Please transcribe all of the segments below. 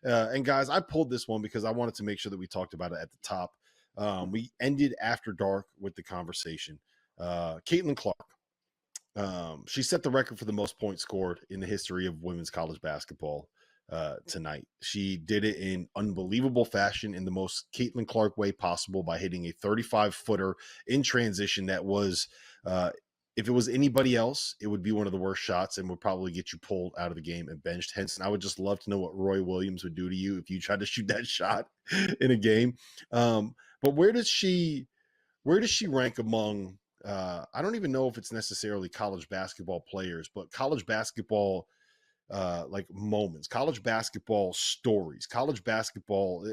And guys, I pulled this one because I wanted to make sure that we talked about it at the top. We ended after dark with the conversation. Caitlin Clark. She set the record for the most points scored in the history of women's college basketball tonight. She did it in unbelievable fashion in the most Caitlin Clark way possible by hitting a 35-footer in transition that was, if it was anybody else, it would be one of the worst shots and would probably get you pulled out of the game and benched. Henson, I would just love to know what Roy Williams would do to you if you tried to shoot that shot in a game. But where does she rank among I don't even know if it's necessarily college basketball players, but college basketball like moments, college basketball stories, college basketball.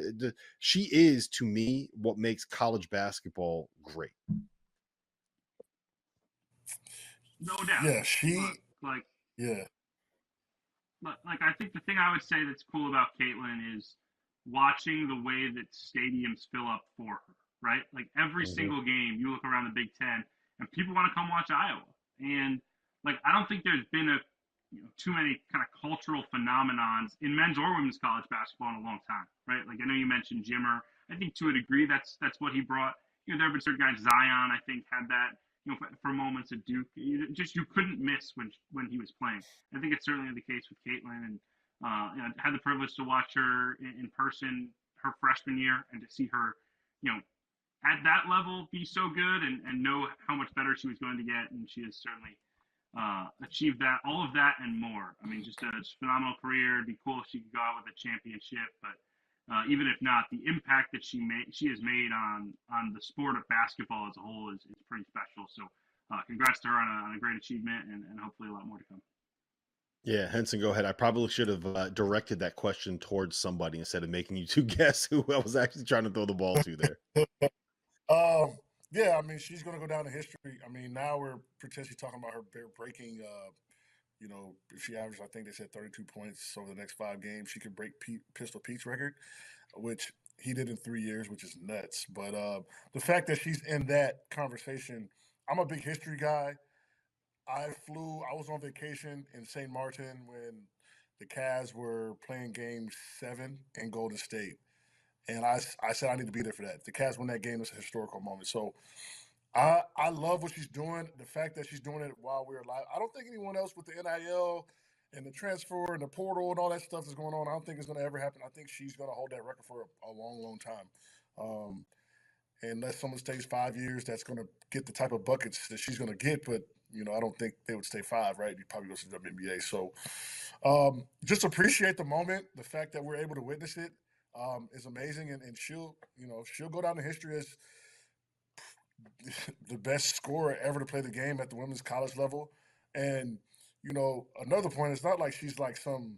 She is, to me, what makes college basketball great. No doubt. Yeah, Like, yeah. like I think the thing I would say that's cool about Caitlin is watching the way that stadiums fill up for her, right? Like every single game, you look around the Big Ten and people want to come watch Iowa. And like, I don't think there's been too many kind of cultural phenomenons in men's or women's college basketball in a long time, right? Like I know you mentioned Jimmer. I think to a degree that's what he brought. There have been certain guys. Zion, I think, had that. For moments at Duke, you couldn't miss when he was playing. I think it's certainly the case with Caitlin, and had the privilege to watch her in person her freshman year, and to see her, at that level be so good, and know how much better she was going to get, and she has certainly achieved that, all of that and more. I mean, just a phenomenal career. It'd be cool if she could go out with a championship, but even if not, the impact that she has made on the sport of basketball as a whole is pretty special. So, congrats to her on a great achievement, and hopefully a lot more to come. Yeah, Henson, go ahead. I probably should have directed that question towards somebody instead of making you two guess who I was actually trying to throw the ball to there. Yeah, I mean, she's going to go down in history. I mean, now we're potentially talking about her breaking. If she averages, I think they said 32 points over the next 5 games, she could break Pistol Pete's record, which he did in 3 years, which is nuts. But the fact that she's in that conversation, I'm a big history guy. I was on vacation in St. Martin when the Cavs were playing Game 7 in Golden State. And I said I need to be there for that. The Cavs won that game. It's a historical moment. So I love what she's doing. The fact that she's doing it while we're alive. I don't think anyone else with the NIL and the transfer and the portal and all that stuff that's going on, I don't think it's going to ever happen. I think she's going to hold that record for a long, long time. Unless someone stays 5 years, that's going to get the type of buckets that she's going to get. But, I don't think they would stay 5, right? You probably go to the WNBA. So just appreciate the moment. The fact that we're able to witness it is amazing. And she'll go down in history as the best scorer ever to play the game at the women's college level. And, another point, it's not like she's like some,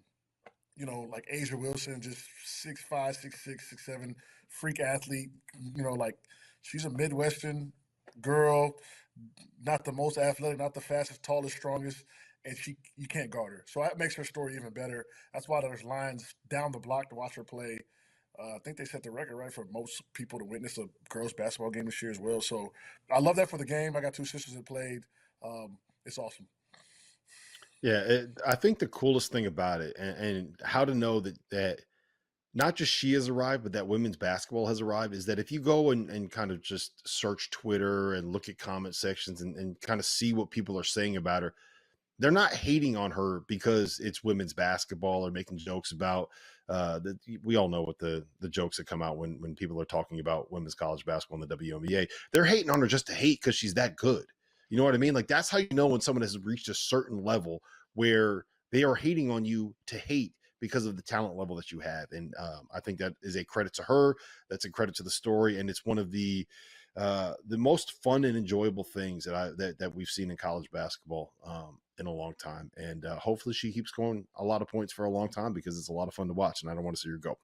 like Asia Wilson, just 6'5", 6'6", 6'7", freak athlete. Like she's a Midwestern girl, not the most athletic, not the fastest, tallest, strongest, and you can't guard her. So that makes her story even better. That's why there's lines down the block to watch her play. I think they set the record, right, for most people to witness a girls' basketball game this year as well. So I love that for the game. I got 2 sisters that played. It's awesome. Yeah, I think the coolest thing about it, and how to know that not just she has arrived, but that women's basketball has arrived, is that if you go and kind of just search Twitter and look at comment sections and kind of see what people are saying about her, they're not hating on her because it's women's basketball or making jokes about that. We all know what the jokes that come out when people are talking about women's college basketball in the WNBA. They're hating on her just to hate because she's that good. You know what I mean? Like, that's how you know when someone has reached a certain level where they are hating on you to hate because of the talent level that you have. And I think that is a credit to her. That's a credit to the story. And it's one of the most fun and enjoyable things that we've seen in college basketball in a long time. And hopefully she keeps scoring a lot of points for a long time because it's a lot of fun to watch, and I don't want to see her go.